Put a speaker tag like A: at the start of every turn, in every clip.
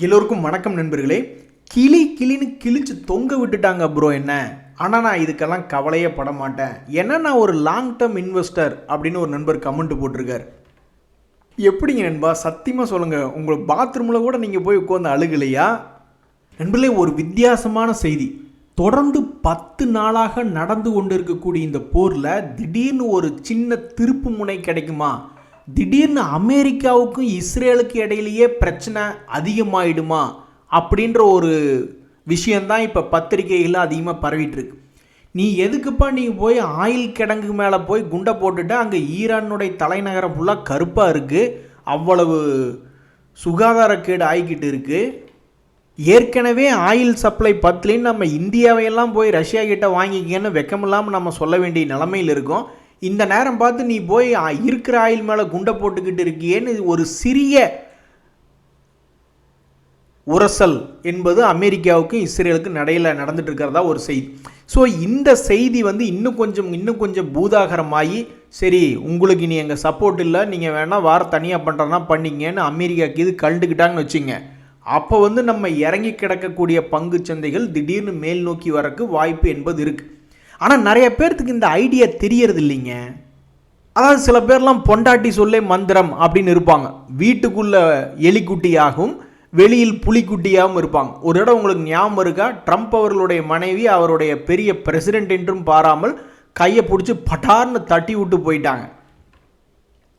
A: எல்லோருக்கும் வணக்கம் நண்பர்களே. கிளின்னு கிழிச்சு தொங்க விட்டுட்டாங்க ப்ரோ என்ன. ஆனால் நான் இதுக்கெல்லாம் கவலையே பட மாட்டேன், ஏன்னா நான் ஒரு லாங் டேர்ம் இன்வெஸ்டர் அப்படின்னு ஒரு நண்பர் கமெண்ட் போட்டிருக்கார். எப்படிங்க நண்பா, சத்தியமாக சொல்லுங்கள், உங்கள் பாத்ரூமில் கூட நீங்கள் போய் உட்காந்து அழுகலையா? நண்பர்களே, ஒரு வித்தியாசமான செய்தி. தொடர்ந்து 10 நாளாக நடந்து கொண்டு இருக்கக்கூடிய இந்த போரில் திடீர்னு ஒரு சின்ன திருப்பு முனை கிடைக்குமா? திடீர்னு அமெரிக்காவுக்கும் இஸ்ரேலுக்கு இடையிலேயே பிரச்சனை அதிகமாகிடுமா அப்படின்ற ஒரு விஷயந்தான் இப்போ பத்திரிகைகளில் அதிகமாக பரவிட்டு இருக்கு. நீ எதுக்குப்பா நீ போய் ஆயில் கிடங்கு மேலே போய் குண்டை போட்டுட்டு அங்கே ஈரானுடைய தலைநகரம் ஃபுல்லாக கருப்பாக இருக்குது, அவ்வளவு சுகாதாரக்கேடு ஆகிக்கிட்டு இருக்குது. ஏற்கனவே ஆயில் சப்ளை பத்தலின்னு நம்ம இந்தியாவையெல்லாம் போய் ரஷ்யா கிட்ட வாங்கிக்கன்னு வெக்கமில்லாமல் நம்ம சொல்ல வேண்டிய நிலைமையில் இருக்கோம். இந்த நேரம் பார்த்து நீ போய் இருக்கிற ஆயில் மேலே குண்டை போட்டுக்கிட்டு இருக்கியேன்னு ஒரு சிறிய உரசல் என்பது அமெரிக்காவுக்கும் இஸ்ரேலுக்கும் நடையில் நடந்துட்டு இருக்கிறதா ஒரு செய்தி. ஸோ இந்த செய்தி இன்னும் கொஞ்சம் பூதாகரமாகி, சரி உங்களுக்கு இனி எங்கள் சப்போர்ட் இல்லை, நீங்கள் வேணால் வார தனியாக பண்ணுறதுனா பண்ணிங்கன்னு அமெரிக்காவுக்கு இது கண்டுக்கிட்டாங்கன்னு வச்சுங்க. அப்போ நம்ம இறங்கி கிடக்கக்கூடிய பங்கு சந்தைகள் திடீர்னு மேல் நோக்கி வரக்கு வாய்ப்பு என்பது இருக்குது. ஆனால் நிறைய பேர்த்துக்கு இந்த ஐடியா தெரியறது இல்லைங்க. அதாவது சில பேர்லாம் பொண்டாட்டி சொல்லே மந்திரம் அப்படின்னு இருப்பாங்க. வீட்டுக்குள்ள எலிக்குட்டியாகவும் வெளியில் புலிக்குட்டியாகவும் இருப்பாங்க. ஒரு இடம் உங்களுக்கு ஞாபகம் இருக்கா? ட்ரம்ப் அவர்களுடைய மனைவி அவருடைய பெரிய பிரசிடென்ட் என்றும் பாராமல் கையை பிடிச்சி பட்டார்னு தட்டி விட்டு போயிட்டாங்க.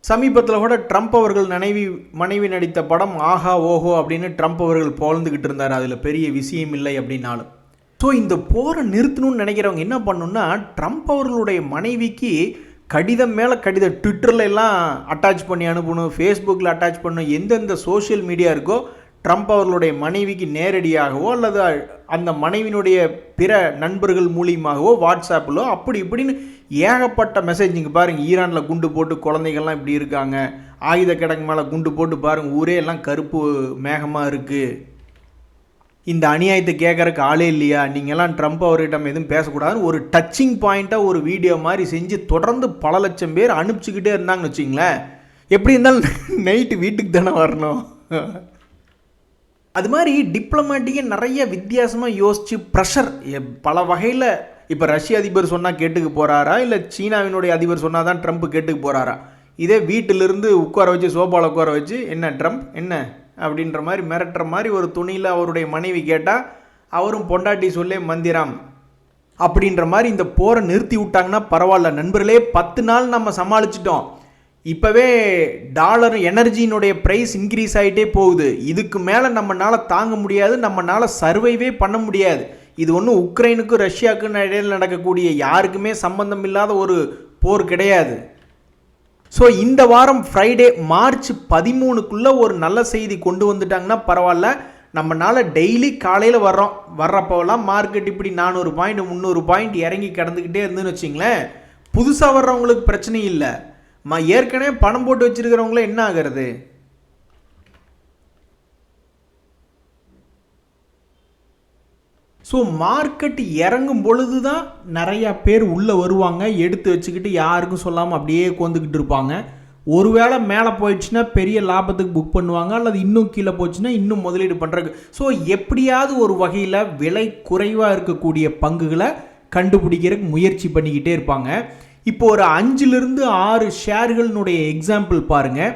A: சமீபத்தில் கூட ட்ரம்ப் அவர்கள் மனைவி நடித்த படம் ஆஹா ஓஹோ அப்படின்னு ட்ரம்ப் அவர்கள் புகழ்ந்துக்கிட்டு இருந்தார். அதில் பெரிய விஷயம் இல்லை அப்படின்னாலும். ஸோ இந்த போரை நிறுத்தணும்னு நினைக்கிறவங்க என்ன பண்ணணும்னா, ட்ரம்ப் அவர்களுடைய மனைவிக்கு கடிதம் மேலே கடிதம் ட்விட்டரில் எல்லாம் அட்டாச் பண்ணி அனுப்பணும், ஃபேஸ்புக்கில் அட்டாச் பண்ணணும். எந்தெந்த சோஷியல் மீடியா இருக்கோ ட்ரம்ப் அவர்களுடைய மனைவிக்கு நேரடியாகவோ அல்லது அந்த மனைவியினுடைய பிற நண்பர்கள் மூலியமாகவோ வாட்ஸ்அப்பிலோ அப்படி இப்படின்னு ஏகப்பட்ட மெசேஜ். நீங்கள் பாருங்கள், ஈரானில் குண்டு போட்டு குழந்தைகள்லாம் இப்படி இருக்காங்க, ஆயுத கிடங்கு மேலே குண்டு போட்டு பாருங்கள், ஊரே எல்லாம் கருப்பு மேகமாக இருக்குது, இந்த அநியாயத்தை கேட்குறக்கு ஆளே இல்லையா, நீங்கள்லாம் ட்ரம்ப் அவர்கிட்ட எதுவும் பேசக்கூடாதுன்னு ஒரு டச்சிங் பாயிண்ட்டாக ஒரு வீடியோ மாதிரி செஞ்சு தொடர்ந்து பல லட்சம் பேர் அனுப்பிச்சிக்கிட்டே இருந்தாங்கன்னு வச்சிங்களேன். எப்படி இருந்தாலும் நைட்டு வீட்டுக்கு தானே வரணும். அது மாதிரி டிப்ளமேட்டிக்காக நிறைய வித்தியாசமாக யோசித்து ப்ரெஷர் பல வகையில். இப்போ ரஷ்ய அதிபர் சொன்னால் கேட்டுக்கு போகிறாரா, இல்லை சீனாவினுடைய அதிபர் சொன்னால் தான் ட்ரம்ப் கேட்டுக்கு போகிறாரா? இதே வீட்டிலிருந்து உட்கார வச்சு சோபாவில் உட்கார வச்சு என்ன ட்ரம்ப் என்ன அப்படின்ற மாதிரி மிரட்டுற மாதிரி ஒரு துணியில் அவருடைய மனைவி கேட்டால் அவரும் பொண்டாட்டி சொல்லே மந்திரம் அப்படின்ற மாதிரி இந்த போரை நிறுத்தி விட்டாங்கன்னா பரவாயில்ல. நண்பர்களே, 10 நாள் நம்ம சமாளிச்சிட்டோம். இப்போவே டாலர் எனர்ஜியினுடைய ப்ரைஸ் இன்க்ரீஸ் ஆகிட்டே போகுது. இதுக்கு மேலே நம்மளால் தாங்க முடியாது, நம்மளால் சர்வைவே பண்ண முடியாது. இது ஒன்றும் உக்ரைனுக்கும் ரஷ்யாவுக்கும் இடையில் நடக்கக்கூடிய யாருக்குமே சம்பந்தம் இல்லாத ஒரு போர் கிடையாது. ஸோ இந்த வாரம் ஃப்ரைடே மார்ச் 13க்குள்ளே ஒரு நல்ல செய்தி கொண்டு வந்துட்டாங்கன்னா பரவாயில்ல. நம்மளால் டெய்லி காலையில் வர்றப்போலாம் மார்க்கெட் இப்படி 400 பாயிண்ட் 300 பாயிண்ட் இறங்கி கிடந்துக்கிட்டே இருந்துன்னு வச்சிங்களேன். புதுசாக வர்றவங்களுக்கு பிரச்சனை இல்லை, ஏற்கனவே பணம் போட்டு வச்சுருக்கிறவங்கள என்ன ஆகிறது? ஸோ மார்க்கெட் இறங்கும் பொழுது தான் நிறையா பேர் உள்ளே வருவாங்க, எடுத்து வச்சுக்கிட்டு யாருக்கும் சொல்லாமல் அப்படியே உட்காந்துக்கிட்டு இருப்பாங்க. ஒருவேளை மேலே போயிடுச்சுன்னா பெரிய லாபத்துக்கு புக் பண்ணுவாங்க, அல்லது இன்னும் கீழே போச்சுன்னா இன்னும் முதலீடு பண்ணுறதுக்கு. ஸோ எப்படியாவது ஒரு வகையில் விலை குறைவாக இருக்கக்கூடிய பங்குகளை கண்டுபிடிக்கிறதுக்கு முயற்சி பண்ணிக்கிட்டே இருப்பாங்க. இப்போ ஒரு 5லிருந்து 6 ஷேர்களுடைய எக்ஸாம்பிள் பாருங்கள்.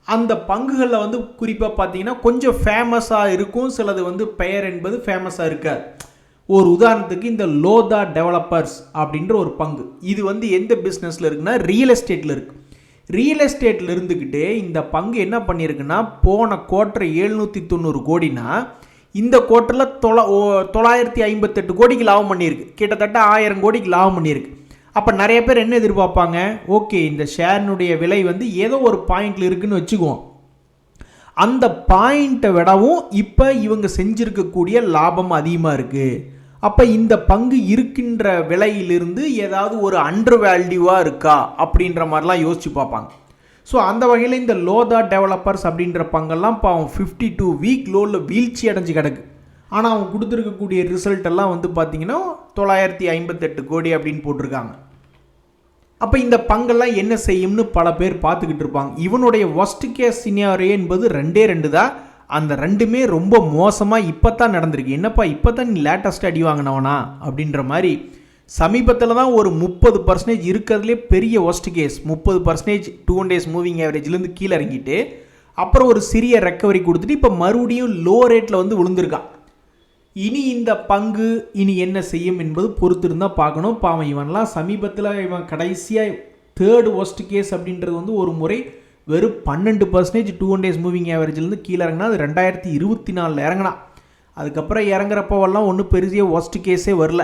A: அந்த பங்குகளில் குறிப்பாக பார்த்தீங்கன்னா கொஞ்சம் ஃபேமஸாக இருக்கும், சிலது பெயர் என்பது ஃபேமஸாக இருக்காது. ஒரு உதாரணத்துக்கு இந்த லோதா டெவலப்பர்ஸ் அப்படின்ற ஒரு பங்கு, இது எந்த பிஸ்னஸில் இருக்குன்னா ரியல் எஸ்டேட்டில் இருக்குது. ரியல் எஸ்டேட்டில் இருந்துக்கிட்டே இந்த பங்கு என்ன பண்ணியிருக்குன்னா, போன குவார்ட்டர் 790 கோடினா இந்த குவார்ட்டரில் 958 கோடிக்கு லாபம் பண்ணியிருக்கு. கிட்டத்தட்ட 1000 கோடிக்கு லாபம் பண்ணியிருக்கு. அப்போ நிறைய பேர் என்ன எதிர்பார்ப்பாங்க, ஓகே இந்த ஷேரினுடைய விலை ஏதோ ஒரு பாயிண்டில் இருக்குதுன்னு வச்சுக்குவோம். அந்த பாயிண்ட்டை விடவும் இப்போ இவங்க செஞ்சுருக்கக்கூடிய லாபம் அதிகமாக இருக்குது. அப்போ இந்த பங்கு இருக்கின்ற விலையிலிருந்து ஏதாவது ஒரு அண்டர் வேல்யூவாக இருக்கா அப்படின்ற மாதிரிலாம் யோசிச்சு பார்ப்பாங்க. ஸோ அந்த வகையில் இந்த லோதா டெவலப்பர்ஸ் அப்படின்ற பங்கெல்லாம் இப்போ அவன் 52 வீக் லோவில் வீழ்ச்சி அடைஞ்சு கிடக்கு. ஆனால் அவங்க கொடுத்துருக்கக்கூடிய ரிசல்ட் எல்லாம் பார்த்தீங்கன்னா 958 கோடி அப்படின்னு போட்டிருக்காங்க. அப்போ இந்த பங்கெல்லாம் என்ன செய்யும்னு பல பேர் பார்த்துக்கிட்டு இருப்பாங்க. இவனுடைய ஒஸ்ட் கேஸ் சினாரியோ என்பது 2 தான். அந்த ரெண்டுமே ரொம்ப மோசமாக இப்போ தான் நடந்திருக்கு. என்னப்பா இப்போ தான் நீ லேட்டஸ்ட் அடி வாங்கினவனா அப்படின்ற மாதிரி. சமீபத்தில் தான் ஒரு 30% இருக்கிறதுலே பெரிய ஒஸ்ட் கேஸ். 30% 2 days மூவிங் ஆவரேஜ்லேருந்து கீழே இறங்கிட்டு அப்புறம் ஒரு சிறிய ரெக்கவரி கொடுத்துட்டு இப்போ மறுபடியும் லோ ரேட்டில் வந்து விழுந்திருக்கான். இனி இந்த பங்கு இனி என்ன செய்யும் என்பது பொறுத்து இருந்தால் பார்க்கணும். பாவம் இவன்லாம் சமீபத்தில் இவன் கடைசியாக 3rd worst கேஸ் அப்படின்றது வந்து ஒரு முறை வெறும் 12% 2 days மூவிங் ஆவரேஜ்லேருந்து கீழே இறங்கினா. அது 2024 இறங்கினா. அதுக்கப்புறம் இறங்குறப்பவெல்லாம் ஒன்றும் பெரிய ஒஸ்ட் கேஸே வரல.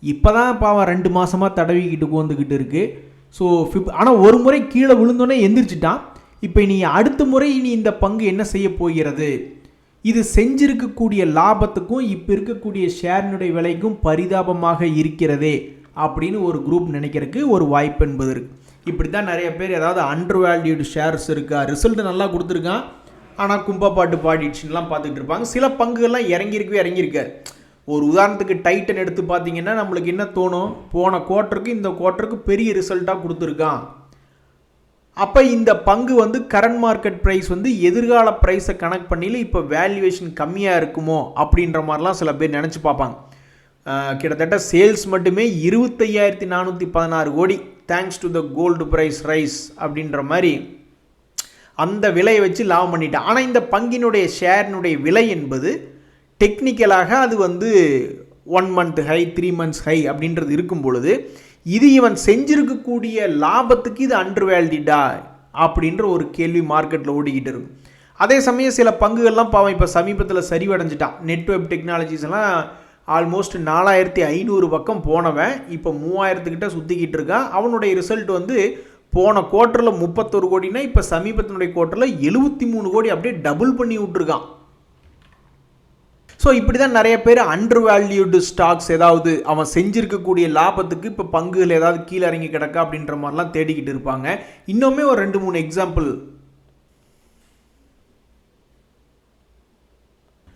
A: இப்போ தான் பாவம் 2 மாதமாக தடவிக்கிட்டு வந்துக்கிட்டு இருக்குது. ஸோ ஆனால் ஒரு முறை கீழே விழுந்தோன்னே எந்திரிச்சிட்டான். இப்போ இனி அடுத்த முறை இனி இந்த பங்கு என்ன செய்ய போகிறது? இது செஞ்சிருக்கக்கூடிய லாபத்துக்கும் இப்போ இருக்கக்கூடிய ஷேரினுடைய விலைக்கும் பரிதாபமாக இருக்கிறதே அப்படின்னு ஒரு குரூப் நினைக்கிறதுக்கு ஒரு வாய்ப்பு என்பது இருக்குது. இப்படி தான் நிறைய பேர் ஏதாவது அண்டர் வேல்யூடு ஷேர்ஸ் இருக்கா, ரிசல்ட் நல்லா கொடுத்துருக்கான் ஆனால் கும்பப்பாட்டு பாடிடுச்சுலாம் பார்த்துட்டு இருப்பாங்க. சில பங்குகள்லாம் இறங்கியிருக்காரு. ஒரு உதாரணத்துக்கு டைட்டன் எடுத்து பார்த்தீங்கன்னா நம்மளுக்கு என்ன தோணும், போன குவார்ட்டருக்கு இந்த குவார்ட்டருக்கு பெரிய ரிசல்ட்டாக கொடுத்துருக்கான். அப்போ இந்த பங்கு வந்து கரண்ட் மார்க்கெட் ப்ரைஸ் வந்து எதிர்கால ப்ரைஸை கனெக்ட் பண்ணியில் இப்போ வேல்யூவேஷன் கம்மியாக இருக்குமோ அப்படின்ற மாதிரிலாம் சில பேர் நினச்சி பார்ப்பாங்க. கிட்டத்தட்ட சேல்ஸ் மட்டுமே 25,416 கோடி thanks to the gold price rise அப்படின்ற மாதிரி அந்த விலையை வச்சு லாபம் பண்ணிட்டான். ஆனால் இந்த பங்கினுடைய ஷேரினுடைய விலை என்பது டெக்னிக்கலாக அது வந்து 1 month ஹை 3 months ஹை அப்படின்றது இருக்கும் பொழுது இது இவன் செஞ்சிருக்கக்கூடிய லாபத்துக்கு இது அண்டர் வேல்யூடா அப்படின்ற ஒரு கேள்வி மார்க்கெட்டில் ஓடிக்கிட்டு இருக்கும். அதே சமயம் சில பங்குகள்லாம் பாவம் இப்போ சமீபத்தில் சரிவடைஞ்சிட்டான். நெட்வெப் டெக்னாலஜிஸ் எல்லாம் ஆல்மோஸ்ட் 4,500 பக்கம் போனவன் இப்போ 3,000 கிட்ட சுற்றிக்கிட்டு இருக்கான். அவனுடைய ரிசல்ட் வந்து போன குவார்ட்டரில் 31 கோடினா இப்போ சமீபத்தினுடைய குவார்ட்டரில் 73 கோடி அப்படியே டபுள் பண்ணி விட்டுருக்கான். ஸோ இப்படி தான் நிறைய பேர் அண்டர் வேல்யூடு ஸ்டாக்ஸ் ஏதாவது அவன் செஞ்சிருக்கக்கூடிய லாபத்துக்கு இப்போ பங்குகள் ஏதாவது கீழே இறங்கி கிடக்கா அப்படின்ற மாதிரிலாம் தேடிக்கிட்டு இருப்பாங்க. இன்னுமே ஒரு 2-3 எக்ஸாம்பிள்.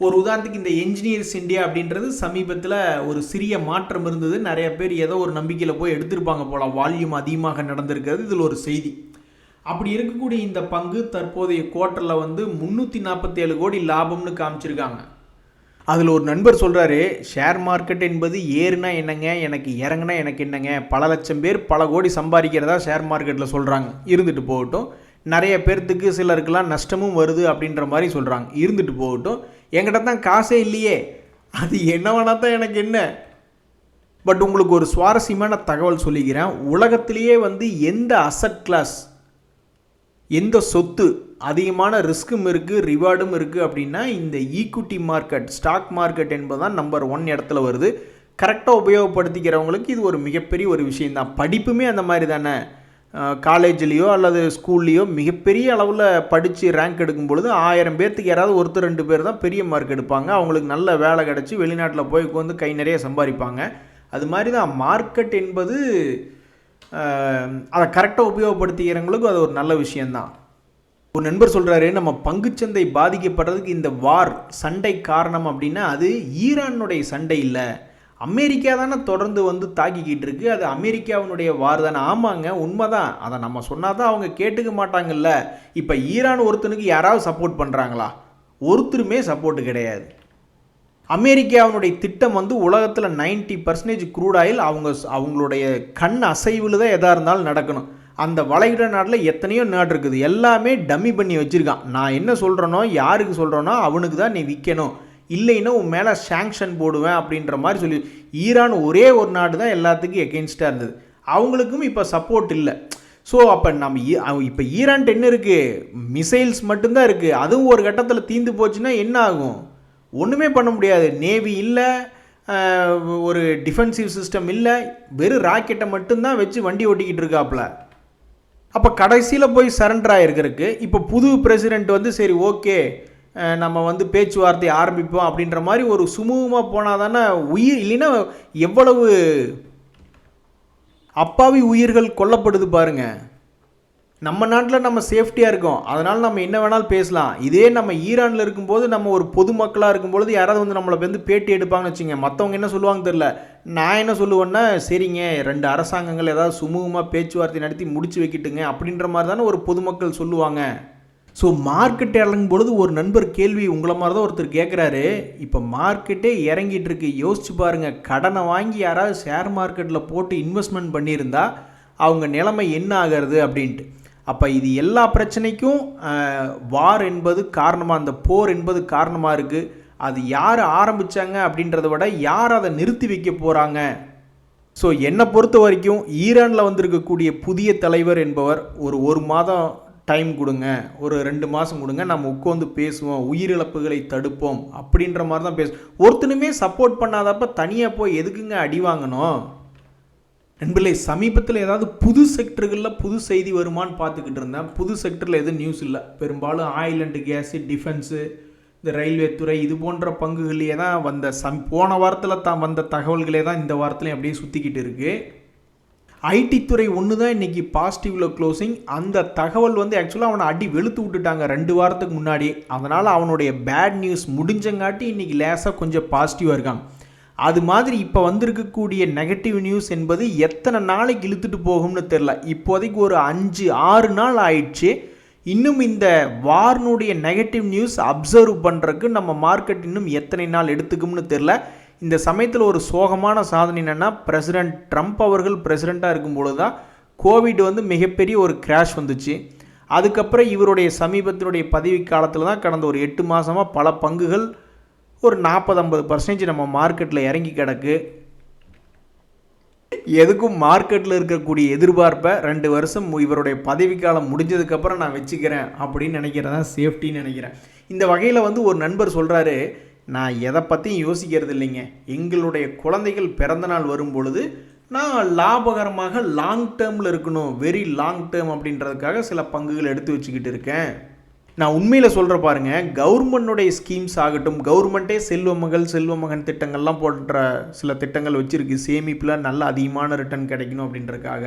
A: ஒரு உதாரணத்துக்கு இந்த என்ஜினியர்ஸ் இந்தியா அப்படின்றது சமீபத்தில் ஒரு சிறிய மாற்றம் இருந்தது. நிறைய பேர் ஏதோ ஒரு நம்பிக்கையில் போய் எடுத்திருப்பாங்க போல, வால்யூம் அதிகமாக நடந்திருக்கிறது இதில் ஒரு செய்தி. அப்படி இருக்கக்கூடிய இந்த பங்கு தற்போதைய குவார்ட்டரில் வந்து 347 கோடி லாபம்னு காமிச்சிருக்காங்க. அதில் ஒரு நண்பர் சொல்கிறாரு, ஷேர் மார்க்கெட் என்பது ஏறுனா என்னங்க, எனக்கு இறங்குனா எனக்கு என்னங்க, பல லட்சம் பேர் பல கோடி சம்பாதிக்கிறதா ஷேர் மார்க்கெட்டில் சொல்கிறாங்க. இருந்துட்டு போகட்டும். நிறைய பேர்த்துக்கு சிலருக்கெல்லாம் நஷ்டமும் வருது அப்படின்ற மாதிரி சொல்கிறாங்க. இருந்துட்டு போகட்டும். என்கிட்ட தான் காசே இல்லையே, அது என்ன வேணா தான் எனக்கு என்ன. பட் உங்களுக்கு ஒரு சுவாரஸ்யமான தகவல் சொல்லிக்கிறேன். உலகத்திலேயே வந்து எந்த அசட் கிளாஸ், எந்த சொத்து அதிகமான ரிஸ்க்கும் இருக்குது ரிவார்டும் இருக்குது அப்படின்னா இந்த ஈக்விட்டி மார்க்கெட், ஸ்டாக் மார்க்கெட் என்பதுதான் நம்பர் 1 இடத்துல வருது. கரெக்டாக உபயோகப்படுத்திக்கிறவங்களுக்கு இது ஒரு மிகப்பெரிய ஒரு விஷயந்தான். படிப்புமே அந்த மாதிரி தானே. காலேஜ்லேயோ அல்லது ஸ்கூல்லேயோ மிகப்பெரிய அளவில் படித்து ரேங்க் எடுக்கும் பொழுது 1000 பேர்த்துக்கு யாராவது 1-2 பேர் தான் பெரிய மார்க் எடுப்பாங்க. அவங்களுக்கு நல்ல வேலை கிடச்சி வெளிநாட்டில் போய் வந்து கை நிறைய சம்பாதிப்பாங்க. அது மாதிரி தான் மார்க்கெட் என்பது அதை கரெக்டாக உபயோகப்படுத்திக்கிறவங்களுக்கு அது ஒரு நல்ல விஷயந்தான். ஒரு நண்பர் சொல்கிறாரு, நம்ம பங்குச்சந்தை பாதிக்கப்படுறதுக்கு இந்த வார் சண்டை காரணம் அப்படின்னா அது ஈரானுடைய சண்டை இல்லை, அமெரிக்கா தானே தொடர்ந்து வந்து தாக்கிக்கிட்டு இருக்கு, அது அமெரிக்காவினுடைய வார் தானே. ஆமாங்க, உண்மைதான். அதை நம்ம சொன்னால் தான் அவங்க கேட்டுக்க மாட்டாங்கல்ல. இப்போ ஈரான் ஒருத்தனுக்கு யாராவது சப்போர்ட் பண்ணுறாங்களா? ஒருத்தருமே சப்போர்ட்டு கிடையாது. அமெரிக்காவினுடைய திட்டம் வந்து உலகத்தில் 90% க்ரூட் ஆயில் அவங்களுடைய கண் அசைவில் தான் எதாக இருந்தாலும் நடக்கணும். அந்த வளைகுடா நாட்டில் எத்தனையோ நாடு இருக்குது, எல்லாமே டம்மி பண்ணி வச்சுருக்கான். நான் என்ன சொல்கிறேனோ யாருக்கு சொல்கிறேனோ அவனுக்கு தான் நீ விற்கணும், இல்லைன்னா உன் மேலே சாங்ஷன் போடுவேன் அப்படின்ற மாதிரி சொல்லி ஈரான் ஒரே ஒரு நாடு தான் எல்லாத்துக்கும் எகென்ஸ்டாக இருந்தது. அவங்களுக்கும் இப்போ சப்போர்ட் இல்லை. ஸோ அப்போ நம்ம இப்போ ஈரான்ட்டு என்ன இருக்குது, மிசைல்ஸ் மட்டும்தான் இருக்குது. அதுவும் ஒரு கட்டத்தில் தீர்ந்து போச்சுன்னா என்ன ஆகும்? ஒன்றுமே பண்ண முடியாது. நேவி இல்லை, ஒரு டிஃபென்சிவ் சிஸ்டம் இல்லை, வெறும் ராக்கெட்டை மட்டும்தான் வச்சு வண்டி ஓட்டிக்கிட்டு இருக்காப்புல. அப்போ கடைசியில் போய் சரண்டர் ஆகிருக்கிறதுக்கு இப்போ புது பிரசிடெண்ட் வந்து சரி ஓகே நம்ம வந்து பேச்சுவார்த்தை ஆரம்பிப்போம் அப்படின்ற மாதிரி ஒரு சுமூகமாக போனால் தானே உயிர், இல்லைன்னா எவ்வளவு அப்பாவி உயிர்கள் கொல்லப்படுது பாருங்கள். நம்ம நாட்டில் நம்ம சேஃப்டியாக இருக்கோம், அதனால் நம்ம என்ன வேணாலும் பேசலாம். இதே நம்ம ஈரானில் இருக்கும்போது நம்ம ஒரு பொதுமக்களாக இருக்கும்பொழுது யாராவது வந்து நம்மளை வந்து பேட்டி எடுப்பாங்கன்னு வச்சுங்க, மற்றவங்க என்ன சொல்லுவாங்க தெரில. நான் என்ன சொல்லுவேன்னா, சரிங்க 2 அரசாங்கங்கள் ஏதாவது சுமூகமாக பேச்சுவார்த்தை நடத்தி முடிச்சு வைக்கிட்டுங்க அப்படின்ற மாதிரி தானே ஒரு பொதுமக்கள் சொல்லுவாங்க. ஸோ மார்க்கெட் இறங்கும் பொழுது ஒரு நண்பர் கேள்வி உங்களை மாதிரி தான் ஒருத்தர் கேட்குறாரு, இப்போ மார்க்கெட்டே இறங்கிட்டு இருக்கு, யோசிச்சு பாருங்கள், கடனை வாங்கி யாராவது ஷேர் மார்க்கெட்டில் போட்டு இன்வெஸ்ட்மெண்ட் பண்ணியிருந்தா அவங்க நிலைமை என்ன ஆகிறது அப்படின்ட்டு. அப்போ இது எல்லா பிரச்சனைக்கும் வார் என்பது காரணமாக, அந்த போர் என்பது காரணமாக இருக்குது. அது யார் ஆரம்பித்தாங்க அப்படின்றத விட யார் அதை நிறுத்தி வைக்க போகிறாங்க. ஸோ என்னை பொறுத்த வரைக்கும் ஈரானில் வந்திருக்கக்கூடிய புதிய தலைவர் என்பவர் ஒரு மாதம் டைம் கொடுங்க, ஒரு 2 மாதம் கொடுங்க, நம்ம உட்காந்து பேசுவோம், உயிரிழப்புகளை தடுப்போம் அப்படின்ற மாதிரி தான் ஒருத்தனுமே சப்போர்ட் பண்ணாதப்ப தனியாக போய் எதுக்குங்க அடி வாங்கணும்? நண்பர்களே, சமீபத்தில் ஏதாவது புது செக்டர்களில் புது செய்தி வருமானு பார்த்துக்கிட்டு இருந்தேன். புது செக்டரில் எதுவும் நியூஸ் இல்லை. பெரும்பாலும் ஆயில் அண்ட் கேஸு, டிஃபென்ஸு, இந்த ரயில்வே துறை, இது போன்ற பங்குகளே தான் போன வாரத்தில் தான் வந்த தகவல்களே தான் இந்த வாரத்துலையும் அப்படியே சுற்றிக்கிட்டு இருக்குது. ஐடி துறை ஒன்று தான் இன்றைக்கி பாசிட்டிவில் க்ளோசிங். அந்த தகவல் ஆக்சுவலாக அவனை அடி வெளுத்து விட்டுட்டாங்க 2 வாரத்துக்கு முன்னாடி. அதனால் அவனுடைய பேட் நியூஸ் முடிஞ்சங்காட்டி இன்றைக்கி லேசாக கொஞ்சம் பாசிட்டிவாக இருக்காங்க. அது மாதிரி இப்போ வந்திருக்கக்கூடிய நெகட்டிவ் நியூஸ் என்பது எத்தனை நாளைக்கு இழுத்துட்டு போகும்னு தெரில. இப்போதைக்கு ஒரு 5-6 நாள் ஆயிடுச்சு. இன்னும் இந்த வார்னுடைய நெகட்டிவ் நியூஸ் அப்சர்வ் பண்ணுறதுக்கு நம்ம மார்க்கெட் இன்னும் எத்தனை நாள் எடுத்துக்கும்னு தெரில. இந்த சமயத்தில் ஒரு சோகமான சாதனை என்னென்னா, பிரசிடெண்ட் ட்ரம்ப் அவர்கள் பிரசிடெண்ட்டாக இருக்கும்பொழுது தான் கோவிட் மிகப்பெரிய ஒரு கிராஷ் வந்துச்சு. அதுக்கப்புறம் இவருடைய சமீபத்தினுடைய பதவி காலத்தில் தான் கடந்த ஒரு 8 மாதமாக பல பங்குகள் ஒரு 40-50% நம்ம மார்க்கெட்டில் இறங்கி கிடக்கு. எதுக்கும் மார்க்கெட்டில் இருக்கக்கூடிய எதிர்பார்ப்பை 2 வருஷம் இவருடைய பதவிக்காலம் முடிஞ்சதுக்கப்புறம் நான் வச்சுக்கிறேன் அப்படின்னு நினைக்கிறதான் சேஃப்டின்னு நினைக்கிறேன். இந்த வகையில் ஒரு நண்பர் சொல்கிறாரு, நான் எதை பற்றியும் யோசிக்கிறது இல்லைங்க, எங்களுடைய குழந்தைகள் பிறந்த நாள் வரும் பொழுது நான் லாபகரமாக லாங் டேர்மில் இருக்கணும், வெரி லாங் டேர்ம் அப்படின்றதுக்காக சில பங்குகள் எடுத்து வச்சுக்கிட்டு இருக்கேன். நான் உண்மையில் சொல்கிற பாருங்கள், கவர்மெண்ட்டுடைய ஸ்கீம்ஸ் ஆகட்டும், கவர்மெண்ட்டே செல்வ மகன் திட்டங்கள்லாம் போன்ற சில திட்டங்கள் வச்சுருக்கு, சேமிப்பில் நல்ல அதிகமான ரிட்டர்ன் கிடைக்கணும் அப்படின்றதுக்காக.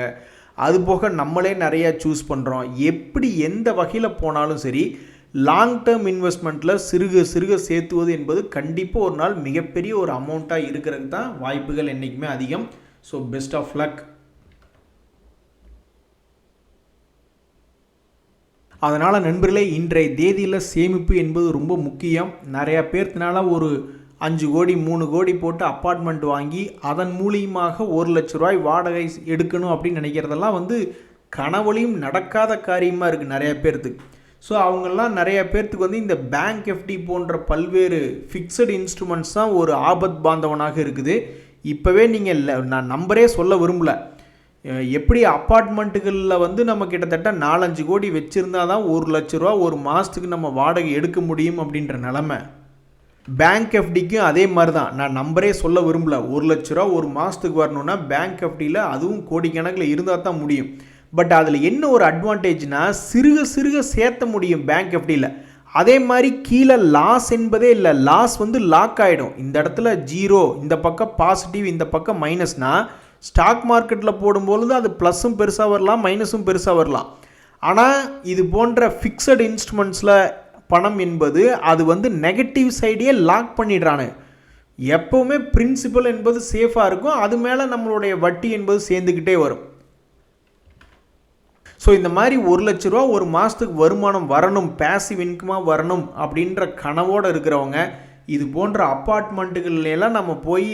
A: அதுபோக நம்மளே நிறையா சூஸ் பண்ணுறோம். எப்படி எந்த வகையில் போனாலும் சரி, லாங் டேர்ம் இன்வெஸ்ட்மெண்ட்டில் சிறுக சேர்த்துவது என்பது கண்டிப்பாக ஒரு நாள் மிகப்பெரிய ஒரு அமௌண்ட்டாக இருக்கிறதுக்கு தான் வாய்ப்புகள் என்றைக்குமே அதிகம். So best of luck. அதனால் நண்பர்களே, இன்றைய தேதியில் சேமிப்பு என்பது ரொம்ப முக்கியம். நிறையா பேர்த்தினால ஒரு 5 கோடி 3 கோடி போட்டு அப்பார்ட்மெண்ட் வாங்கி அதன் மூலியமாக 1 லட்ச ரூபாய் வாடகை எடுக்கணும் அப்படின்னு நினைக்கிறதெல்லாம் கனவுலையும் நடக்காத காரியமாக இருக்குது நிறையா பேர்த்துக்கு. ஸோ அவங்கெல்லாம் நிறைய பேர்த்துக்கு இந்த பேங்க் எஃப்டி போன்ற பல்வேறு ஃபிக்ஸட் இன்ஸ்ட்ருமெண்ட்ஸ் தான் ஒரு ஆபத் பாந்தவனாக இருக்குது. இப்போவே நீங்கள் நான் நம்பரே சொல்ல விரும்பலை. எப்படி அப்பார்ட்மெண்ட்டுகளில் நம்ம கிட்டத்தட்ட 4-5 கோடி வச்சுருந்தா தான் 1 லட்ச ரூபா ஒரு மாதத்துக்கு நம்ம வாடகை எடுக்க முடியும் அப்படின்ற நிலமை. பேங்க் எஃப்டிக்கும் அதே மாதிரி தான். நான் நம்பரே சொல்ல விரும்பலை. 1 லட்ச ரூபா ஒரு மாதத்துக்கு வரணுன்னா பேங்க் எஃப்டியில் அதுவும் கோடிக்கணக்கில் இருந்தால் தான் முடியும். பட் அதில் என்ன ஒரு அட்வான்டேஜ்னால், சிறுக சேர்த்த முடியும் பேங்க் எஃப்டியில். அதே மாதிரி கீழே லாஸ் என்பதே இல்லை. லாஸ் லாக் ஆகிடும். இந்த இடத்துல 0, இந்த பக்கம் பாசிட்டிவ், இந்த பக்கம் மைனஸ்னால் ஸ்டாக் மார்க்கெட்டில் போடும்பொழுது அது ப்ளஸ்ஸும் பெருசாக வரலாம், மைனஸும் பெருசாக வரலாம். ஆனால் இது போன்ற ஃபிக்ஸட் இன்ஸ்ட்ருமெண்ட்ஸில் பணம் என்பது அது நெகட்டிவ் சைடையே லாக் பண்ணிடுறானு. எப்போவுமே பிரின்சிபல் என்பது சேஃபாக இருக்கும். அது மேலே நம்மளுடைய வட்டி என்பது சேர்ந்துக்கிட்டே வரும். ஸோ இந்த மாதிரி 1 லட்ச ரூபா ஒரு மாதத்துக்கு வருமானம் வரணும், பேசிவ் இன்கமாக வரணும் அப்படின்ற கனவோடு இருக்கிறவங்க இது போன்ற அப்பார்ட்மெண்ட்டுகள்லாம் நம்ம போய்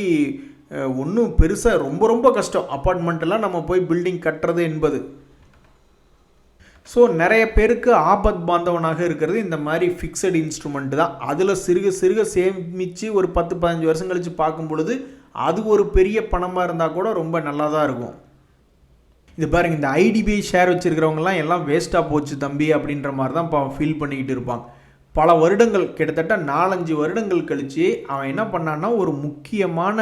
A: ஒன்றும் பெருசாக ரொம்ப கஷ்டம். அப்பார்ட்மெண்ட்டெல்லாம் நம்ம போய் பில்டிங் கட்டுறது என்பது. ஸோ நிறைய பேருக்கு ஆபத் பாந்தவனாக இருக்கிறது இந்த மாதிரி ஃபிக்ஸட் இன்ஸ்ட்ருமெண்ட் தான். அதில் சிறுக சேமித்து ஒரு 10-15 வருஷம் கழித்து பார்க்கும் பொழுது அது ஒரு பெரிய பணமாக இருந்தால் கூட ரொம்ப நல்லா தான் இருக்கும். இது பாருங்கள், இந்த ஐடிபிஐ ஷேர் வச்சுருக்கிறவங்கலாம் எல்லாம் வேஸ்ட்டாக போச்சு தம்பி அப்படின்ற மாதிரி தான் ஃபீல் பண்ணிக்கிட்டு இருப்பாங்க. பல வருடங்கள், கிட்டத்தட்ட 4-5 வருடங்கள் கழித்து அவன் என்ன பண்ணான்னா ஒரு முக்கியமான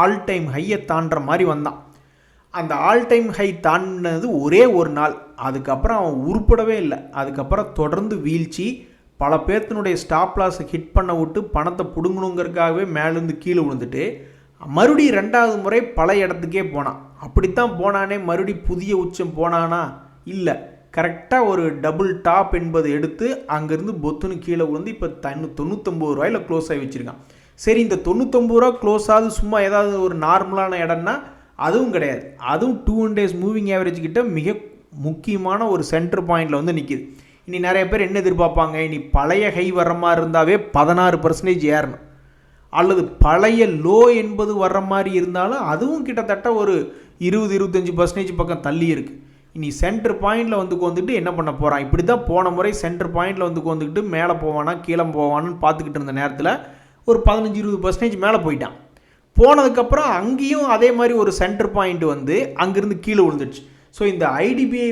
A: ஆல் டைம் ஹையை தாண்டுற மாதிரி வந்தான். அந்த ஆல் டைம் ஹை தாண்டினது ஒரே ஒரு நாள். அதுக்கப்புறம் அவன் உருப்படவே இல்லை. அதுக்கப்புறம் தொடர்ந்து வீழ்ச்சி. பல பேர்த்தினுடைய ஸ்டாப் லாஸை ஹிட் பண்ண விட்டு பணத்தை பிடுங்கணுங்கிறதுக்காகவே மேலேருந்து கீழே விழுந்துட்டு மறுபடியும் 2வது முறை பல இடத்துக்கே போனான். அப்படித்தான் போனானே, மறுபடி புதிய உச்சம் போனானா? இல்லை, கரெக்டாக ஒரு டபுள் டாப் என்பது எடுத்து அங்கேருந்து பொத்துன்னு கீழே விழுந்து இப்போ 99 ரூபாயில் க்ளோஸ் ஆகி வச்சுருக்கான். சரி, இந்த 99 ரூபா க்ளோஸ் ஆகுது சும்மா ஏதாவது ஒரு நார்மலான இடம்னா அதுவும் கிடையாது. அதுவும் 200 days மூவிங் ஆவரேஜ் கிட்ட மிக முக்கியமான ஒரு சென்டர் பாயிண்டில் நிற்கிது. இனி நிறைய பேர் என்ன எதிர்பார்ப்பாங்க, இனி பழைய ஹை வர்ற மாதிரி இருந்தாவே 16% ஏறணும், அல்லது பழைய லோ என்பது வர்ற மாதிரி இருந்தாலும் அதுவும் கிட்டத்தட்ட ஒரு 20-25% பக்கம் தள்ளி இருக்குது. இனி சென்டர் பாயிண்டில் வந்துட்டு என்ன பண்ண போகிறான், இப்படி தான் போன முறை சென்டர் பாயிண்டில் வந்துக்கிட்டு மேலே போவானா கீழே போவானான்னு பார்த்துக்கிட்டு இருந்த நேரத்தில் ஒரு 15-20% மேலே போயிட்டான். போனதுக்கப்புறம் அங்கேயும் அதே மாதிரி ஒரு சென்டர் பாயிண்ட் அங்கேருந்து கீழே விழுந்துடுச்சு. ஸோ இந்த ஐடிபிஐ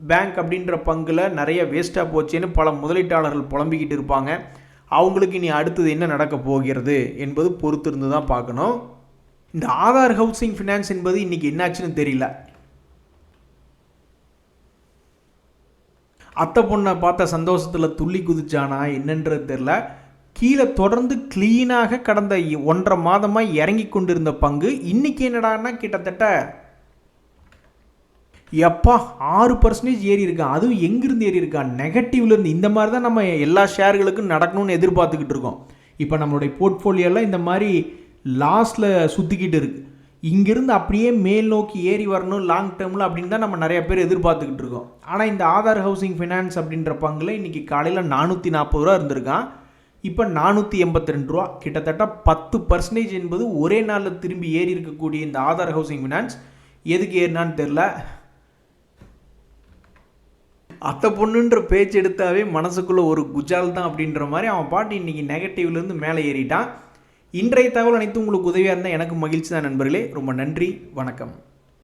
A: பேங்க் அப்படின்ற பங்கில் நிறைய வேஸ்ட்டாக போச்சுன்னு பல முதலீட்டாளர்கள் புலம்பிக்கிட்டு இருப்பாங்க. அவங்களுக்கு இனி அடுத்தது என்ன நடக்க போகிறது என்பது பொறுத்திருந்து தான் பார்க்கணும். இந்த ஆதார் ஹவுசிங் ஃபினான்ஸ் என்பது இன்றைக்கி என்னாச்சுன்னு தெரியல. அத்தை பொண்ணை பார்த்த சந்தோஷத்தில் துள்ளி குதிச்சானா என்னன்றது தெரில. கீழே தொடர்ந்து க்ளீனாக கடந்த 1.5 மாதமாக இறங்கி கொண்டிருந்த பங்கு இன்றைக்கி என்னடான்னா கிட்டத்தட்ட 6% ஏறி இருக்கான். அதுவும் எங்கிருந்து ஏறி இருக்கான், நெகட்டிவ்லேருந்து. இந்த மாதிரி தான் நம்ம எல்லா ஷேர்களுக்கும் நடக்கணும்னு எதிர்பார்த்துக்கிட்டு இருக்கோம். இப்போ நம்மளுடைய போர்ட்ஃபோலியோலாம் இந்த மாதிரி லாஸில் சுற்றிக்கிட்டு இருக்குது. இங்கேருந்து அப்படியே மேல் நோக்கி ஏறி வரணும் லாங் டேர்மில் அப்படின்னு தான் நம்ம நிறைய பேர் எதிர்பார்த்துக்கிட்டு இருக்கோம். ஆனால் இந்த ஆதார் ஹவுசிங் ஃபினான்ஸ் அப்படின்ற பங்கில் இன்றைக்கி காலையில் 440 ரூபா இருந்திருக்கான். இப்போ 482 ரூபா, கிட்டத்தட்ட 10% என்பது ஒரே நாளில் திரும்பி ஏறி இருக்கக்கூடிய இந்த ஆதார் ஹவுசிங் ஃபினான்ஸ் எதுக்கு ஏறினான்னு தெரில. அத்தை பொண்ணுன்ற பேச்சு எடுத்தாவே மனசுக்குள்ளே ஒரு குஜால் தான் அப்படின்ற மாதிரி அவன் பாட்டு இன்றைக்கி நெகட்டிவ்லேருந்து மேலே ஏறிட்டான். இன்றைய தகவல் அனைத்தும் உங்களுக்கு உதவியாக இருந்தால் எனக்கு மகிழ்ச்சி தான் நண்பர்களே. ரொம்ப நன்றி, வணக்கம்.